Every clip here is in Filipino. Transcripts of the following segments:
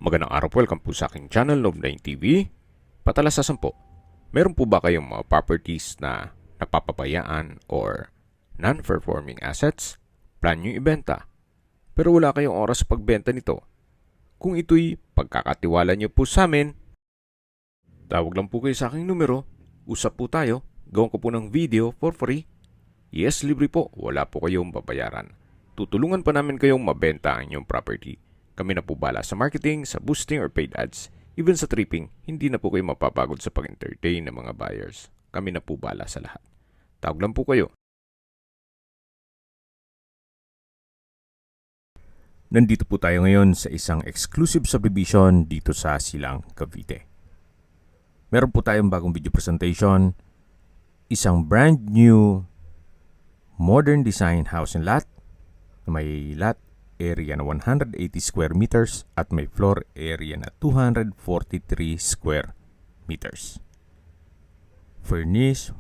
Magandang araw po, welcome po sa aking channel, Love9 TV. Patalasasan po, meron po ba kayong mga properties na napapabayaan or non-performing assets? Plan nyo ibenta, pero wala kayong oras sa pagbenta nito. Kung ito'y pagkakatiwala nyo po sa amin, tawag lang po kayo sa aking numero, usap po tayo, gawin ko po ng video for free. Yes, libre po, wala po kayong babayaran. Tutulungan pa namin kayong mabenta ang inyong property. Kami na po bala sa marketing, sa boosting or paid ads. Even sa tripping, hindi na po kayo mapapagod sa pag-entertain ng mga buyers. Kami na po bala sa lahat. Tawag lang po kayo. Nandito po tayo ngayon sa isang exclusive subdivision dito sa Silang, Cavite. Meron po tayong bagong video presentation. Isang brand new modern design house and lot. May lot area na 180 square meters at may floor area na 243 square meters. Furnished,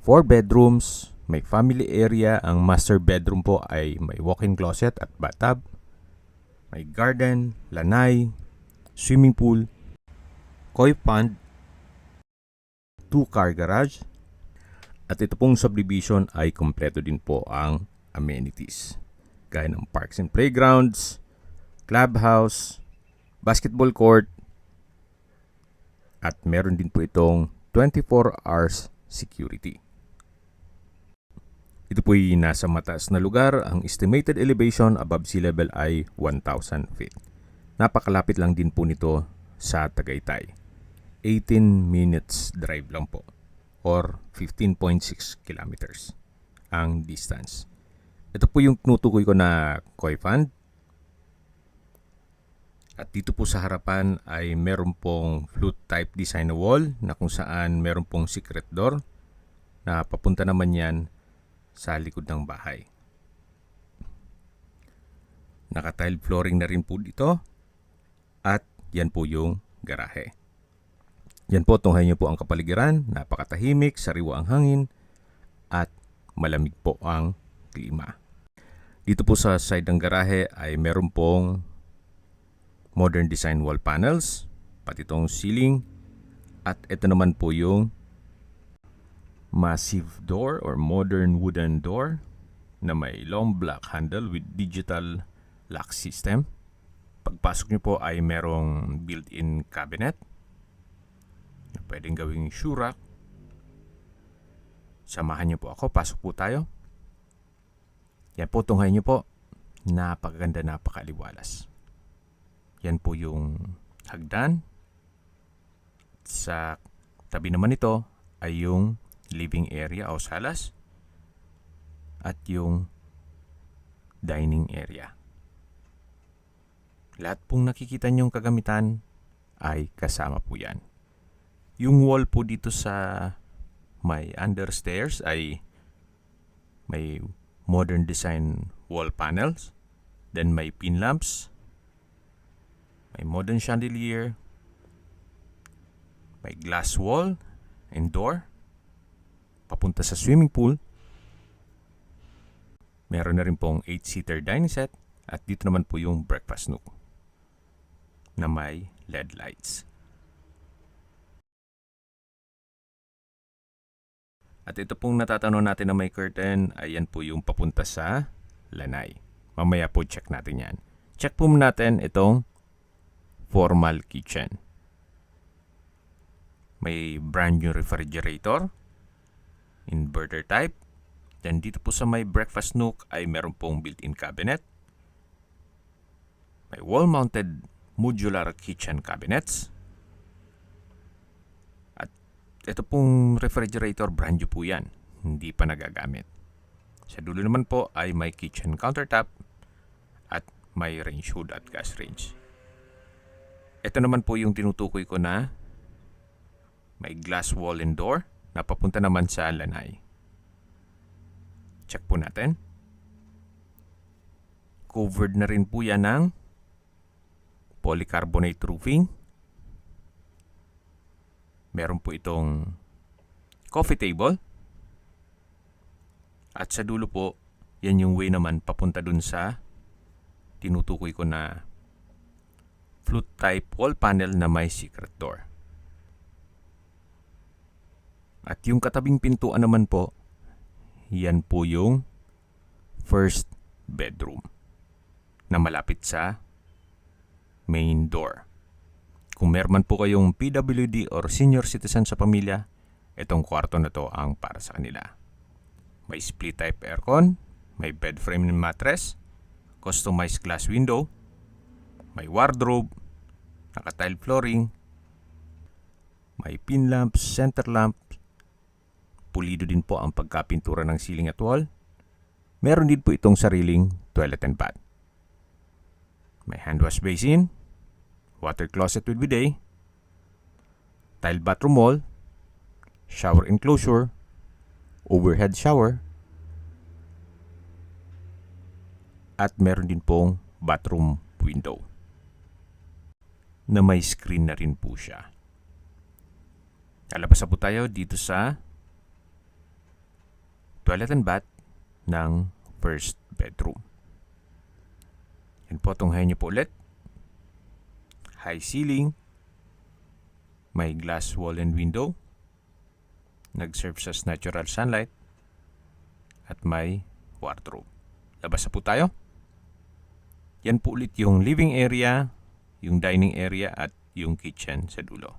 4 bedrooms, may family area. Ang master bedroom po ay may walk-in closet at bathtub. May garden, lanay, swimming pool, koi pond, 2-car garage. At ito pong subdivision ay kompleto din po ang amenities. Gaya ng parks and playgrounds, clubhouse, basketball court, at meron din po itong 24 hours security. Ito po ay nasa mataas na lugar. Ang estimated elevation above sea level ay 1,000 feet. Napakalapit lang din po nito sa Tagaytay. 18 minutes drive lang po or 15.6 kilometers ang distance. Ito po yung tinutukoy ko na koi fund. At dito po sa harapan ay meron pong flute type design na wall na kung saan meron pong secret door na papunta naman yan sa likod ng bahay. Naka-tile flooring na rin po dito. At yan po yung garahe. Yan po, tunghayin nyo po ang kapaligiran. Napakatahimik, sariwa ang hangin at malamig po ang klima. Dito po sa side ng garahe ay meron pong modern design wall panels, pati itong ceiling. At ito naman po yung massive door or modern wooden door na may long black handle with digital lock system. Pagpasok nyo po ay merong built-in cabinet na pwedeng gawing shoe rack. Samahan nyo po ako, pasok po tayo. Yan po, tunghayin nyo po. Napakaganda, napakaliwalas. Yan po yung hagdan. Sa tabi naman ito ay yung living area o salas. At yung dining area. Lahat pong nakikita nyong kagamitan ay kasama po yan. Yung wall po dito sa may understairs ay may modern design wall panels. Then may pin lamps. May modern chandelier. May glass wall and door. Papunta sa swimming pool. Meron na rin pong 8-seater dining set. At dito naman po yung breakfast nook na may LED lights. At ito pong natatanong natin na may curtain, ayan po yung papunta sa lanay. Mamaya po check natin yan. Check po natin itong formal kitchen. May brand new refrigerator, inverter type. Then dito po sa may breakfast nook ay meron pong built-in cabinet. May wall-mounted modular kitchen cabinets. Ito pong refrigerator, brand new po yan. Hindi pa nagagamit. Sa dulo naman po ay may kitchen countertop at may range hood at gas range. Ito naman po yung tinutukoy ko na may glass wall and door na papunta naman sa lanay. Check po natin. Covered na rin po yan ng polycarbonate roofing. Meron po itong coffee table. At sa dulo po, yan yung way naman papunta dun sa tinutukoy ko na flute type wall panel na may secret door. At yung katabing pintuan naman po, yan po yung first bedroom na malapit sa main door. Kung meron man po kayong PWD or senior citizen sa pamilya, itong kwarto na to ang para sa kanila. May split type aircon, may bed frame and mattress, customized glass window, may wardrobe, naka-tile flooring, may pin lamps, center lamps, pulido din po ang pagkapintura ng ceiling at wall. Meron din po itong sariling toilet and bath. May hand wash basin, water closet with bidet, tile bathroom wall, shower enclosure, overhead shower, at meron din pong bathroom window na may screen na rin po siya. Lalabas na po tayo dito sa toilet and bath ng first bedroom. Yan po, tunghayin niyo po ulit. High ceiling, may glass wall and window, nag-serve sa natural sunlight, at may wardrobe. Labas na po tayo. Yan po ulit yung living area, yung dining area, at yung kitchen sa dulo.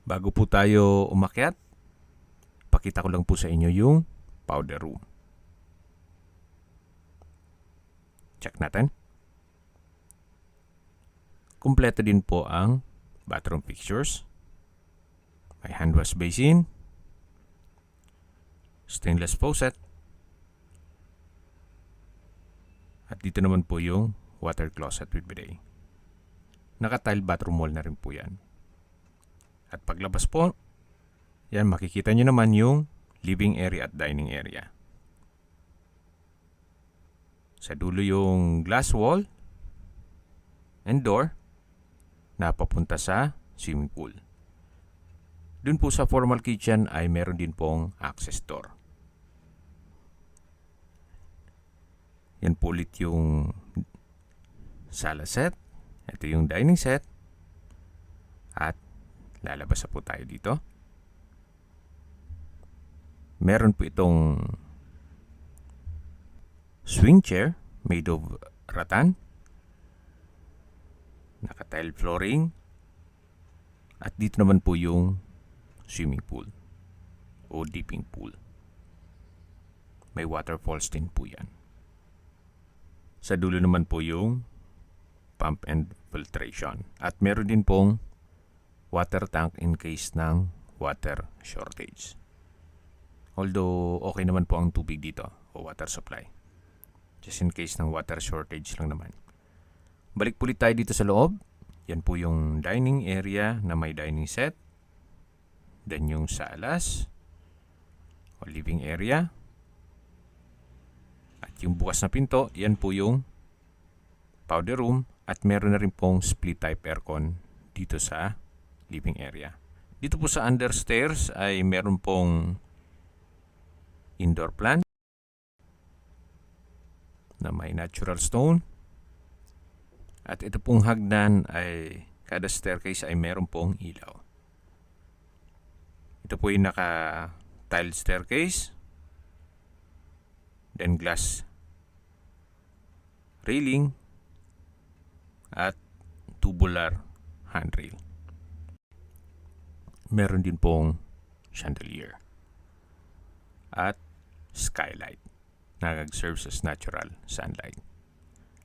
Bago po tayo umakyat, pakita ko lang po sa inyo yung powder room. Check natin. Kumpleto din po ang bathroom fixtures. May hand wash basin, stainless faucet, at dito naman po yung water closet with bidet. Naka-tile bathroom wall na rin po yan. At paglabas po, yan, makikita nyo naman yung living area at dining area. Sa dulo yung glass wall and door na papunta sa swimming pool. Dun po sa formal kitchen ay meron din pong access door. Yan po ulit yung sala set. Ito yung dining set. At lalabas na po tayo dito. Meron po itong swing chair made of rattan, naka-tile flooring, at dito naman po yung swimming pool o dipping pool. May waterfalls din po yan. Sa dulo naman po yung pump and filtration. At meron din pong water tank in case ng water shortage. Although okay naman po ang tubig dito o water supply. Just in case ng water shortage lang naman. Balik po ulit tayo dito sa loob. Yan po yung dining area na may dining set. Then yung salas o living area. At yung bukas na pinto, yan po yung powder room. At meron na rin pong split type aircon dito sa living area. Dito po sa under stairs ay meron pong indoor plant na may natural stone. At ito pong hagdan ay kada staircase ay meron pong ilaw. Ito po yung naka-tiled staircase. Then glass railing at tubular handrail. Meron din pong chandelier at skylight na nag-serve as natural sunlight.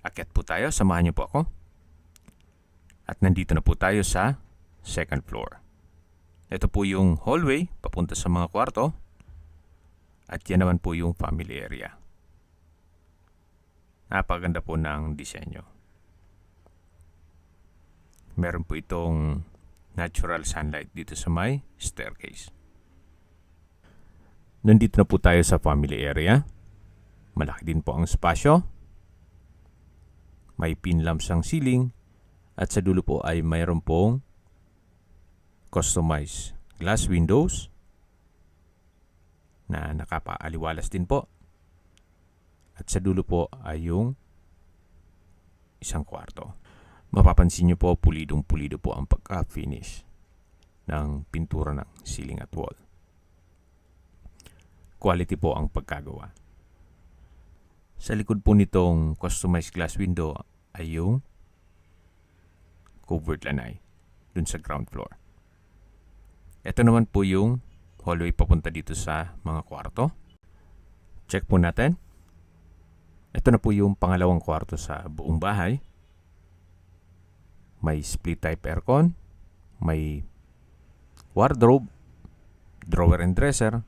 Akyat po tayo, samahan niyo po ako. At nandito na po tayo sa second floor. Ito po yung hallway papunta sa mga kwarto. At yan naman po yung family area. Napaganda po ng disenyo. Meron po itong natural sunlight dito sa may staircase. Nandito na po tayo sa family area. Malaki din po ang spasyo. May pin lamps ang ceiling. At sa dulo po ay mayroon pong customized glass windows na nakapaaliwalas din po. At sa dulo po ay yung isang kwarto. Mapapansin nyo po, pulidong-pulido po ang pagka-finish ng pintura ng ceiling at wall. Quality po ang pagkagawa. Sa likod po nitong customized glass window ay yung covered lanai dun sa ground floor. Ito naman po yung hallway papunta dito sa mga kwarto. Check po natin. Ito na po yung pangalawang kwarto sa buong bahay. May split type aircon, may wardrobe, drawer and dresser,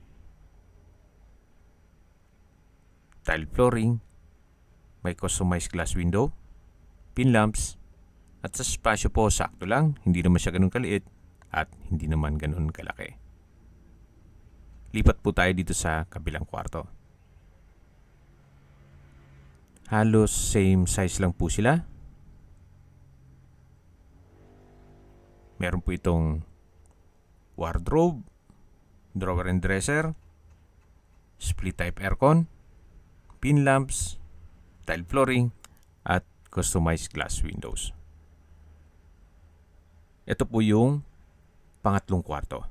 tile flooring, may customized glass window, pin lamps, at sa spasyo po sakto lang, hindi naman siya ganun kaliit at hindi naman ganun kalaki. Lipat po tayo dito sa kabilang kwarto. Halos same size lang po sila. Meron po itong wardrobe, drawer and dresser, split type aircon, pin lamps, tile flooring, at customized glass windows. Ito po yung pangatlong kwarto.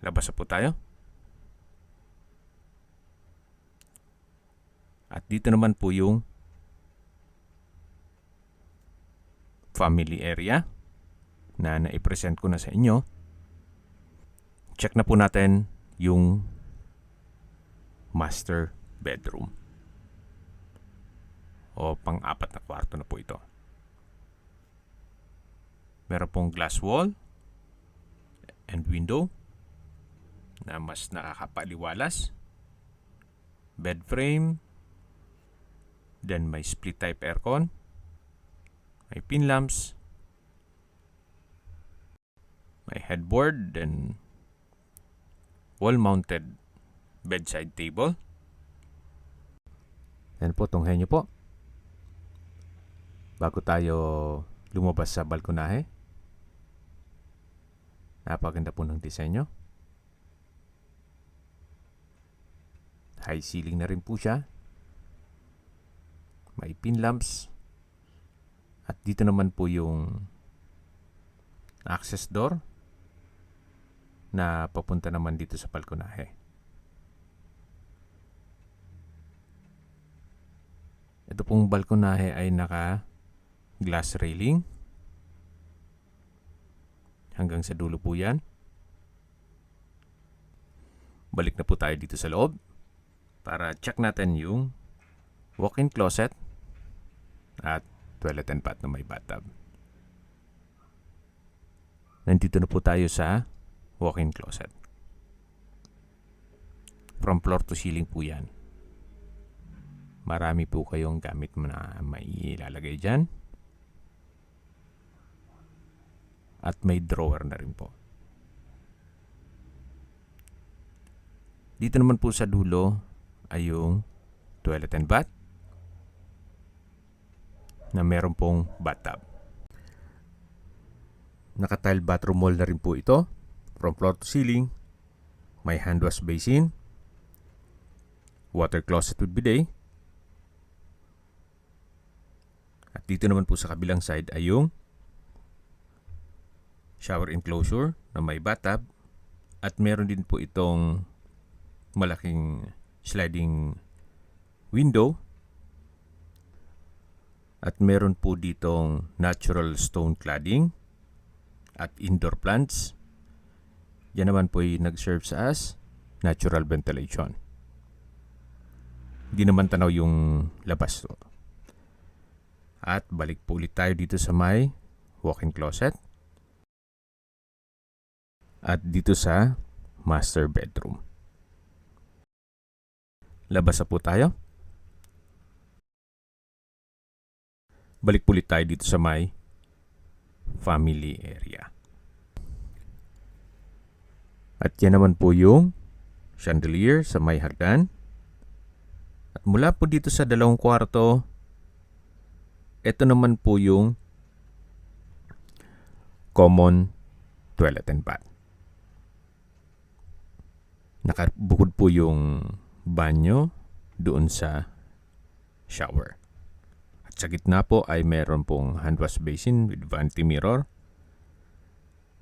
Labas na po tayo. At dito naman po yung family area na naipresent ko na sa inyo. Check na po natin yung master bedroom. O pang-apat na kwarto na po ito. Meron pong glass wall and window na mas nakakapaliwalas. Bed frame. Then may split type aircon. May pin lamps. May headboard. Then wall-mounted bedside table. Yan po, tunghayan nyo po. Bago tayo lumabas sa balkonahe. Napaganda po ng disenyo. High ceiling na rin po siya. May pin lamps. At dito naman po yung access door na papunta naman dito sa balkonahe. Ito pong balkonahe ay naka glass railing. Hanggang sa dulo po yan. Balik na po tayo dito sa loob para check natin yung walk-in closet at toilet and bath na may bathtub. Nandito na po tayo sa walk-in closet. From floor to ceiling po yan. Marami po kayong gamit na mailalagay dyan. At may drawer na rin po. Dito naman po sa dulo ay yung toilet and bath na meron pong bathtub. Naka-tile bathroom wall na rin po ito. From floor to ceiling, may hand wash basin, water closet with bidet. At dito naman po sa kabilang side ay yung shower enclosure na may bathtub. At meron din po itong malaking sliding window. At meron po ditong natural stone cladding at indoor plants. Yan naman po ay nag-serve sa as natural ventilation. Hindi naman tanaw yung labas to. At balik po ulit tayo dito sa may walk-in closet. At dito sa master bedroom. Labas na po tayo. Balik po ulit tayo dito sa may family area. At yan naman po yung chandelier sa may hagdan. At mula po dito sa dalawang kwarto, ito naman po yung common toilet and bath. Nakabukod po yung banyo doon sa shower. At At sa gitna po ay meron pong hand wash basin with vanity mirror.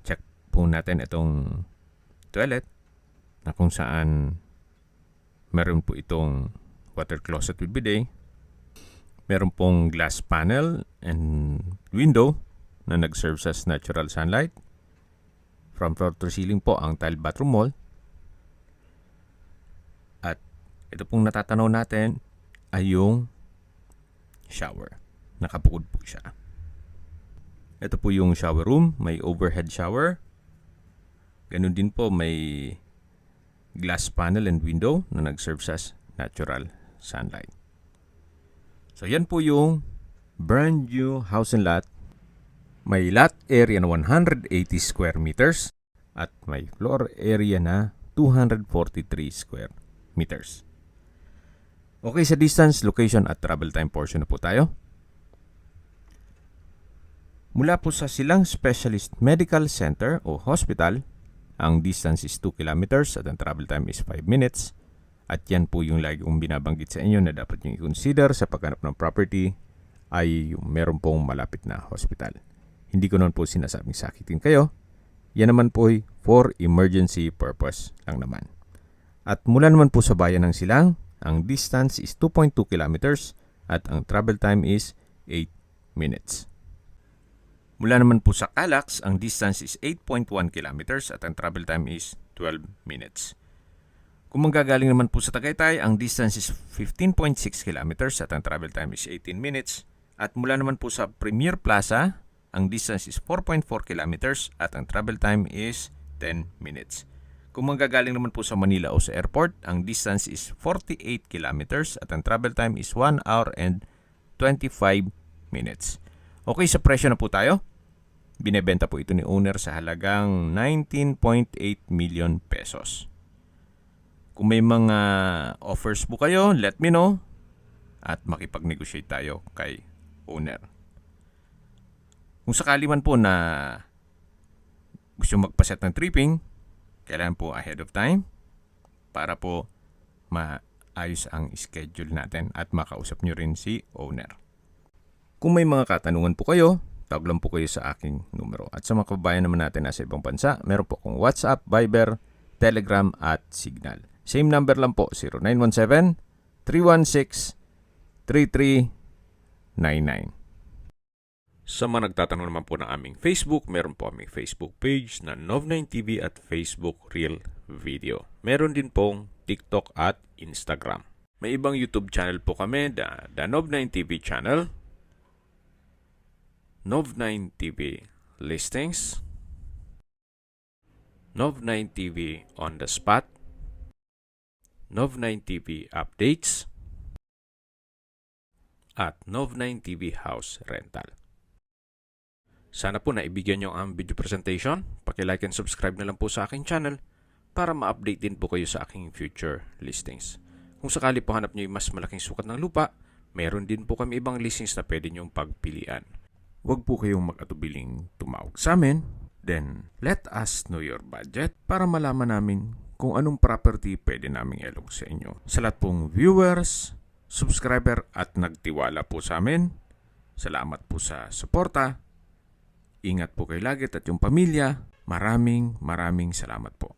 Check po natin itong toilet na kung saan meron po itong water closet with bidet. Meron pong glass panel and window na nag-serve as natural sunlight. From floor to ceiling po ang tile bathroom wall. At ito pong natatanaw natin ay yung shower. Nakabukod po siya. Ito po yung shower room. May overhead shower. Ganun din po may glass panel and window na nag-serve as natural sunlight. So yan po yung brand new house and lot. May lot area na 180 square meters at may floor area na 243 square meters. Okay, sa distance, location at travel time portion na po tayo. Mula po sa Silang Specialist Medical Center o Hospital, ang distance is 2 kilometers at ang travel time is 5 minutes. At yan po yung lagi kong binabanggit sa inyo na dapat nyo i-consider sa paghanap ng property ay yung meron pong malapit na hospital. Hindi ko naman po sinasabing sakitin kayo. Yan naman po ay for emergency purpose lang naman. At mula naman po sa bayan ng Silang, ang distance is 2.2 kilometers at ang travel time is 8 minutes. Mula naman po sa Calax, ang distance is 8.1 kilometers at ang travel time is 12 minutes. Kung manggagaling naman po sa Tagaytay, ang distance is 15.6 kilometers at ang travel time is 18 minutes. At mula naman po sa Premier Plaza, ang distance is 4.4 kilometers at ang travel time is 10 minutes. Kung manggagaling naman po sa Manila o sa airport, ang distance is 48 kilometers at ang travel time is 1 hour and 25 minutes. Okay, sa presyo na po tayo. Binebenta po ito ni owner sa halagang 19.8 million pesos. Kung may mga offers po kayo, let me know at makipag-negotiate tayo kay owner. Kung sakali man po na gusto magpaset ng tripping, kailangan po ahead of time para po maayos ang schedule natin at makausap nyo rin si owner. Kung may mga katanungan po kayo, tawag lang po kayo sa aking numero. At sa mga kababayan naman natin nasa ibang bansa, meron po akong WhatsApp, Viber, Telegram at Signal. Same number lang po, 0917-316-3399. Sa mga nagtatanong naman po ng aming Facebook, meron po aming Facebook page na Nov9TV at Facebook Real Video. Meron din pong TikTok at Instagram. May ibang YouTube channel po kami, the Nov9TV channel, Nov9TV Listings, Nov9TV On The Spot, Nov9TV Updates, at Nov9TV House Rental. Sana po naibigyan nyo ang video presentation. Paki-like and subscribe na lang po sa aking channel para ma-update din po kayo sa aking future listings. Kung sakali po hanap nyo yung mas malaking sukat ng lupa, meron din po kami ibang listings na pwede nyong pagpilian. Huwag po kayong mag-atubiling tumawag sa amin. Then, let us know your budget para malaman namin kung anong property pwede naming ilong sa inyo. Sa lahat pong viewers, subscriber at nagtiwala po sa amin, salamat po sa suporta. Ingat po kayo lagi at yung pamilya. Maraming salamat po.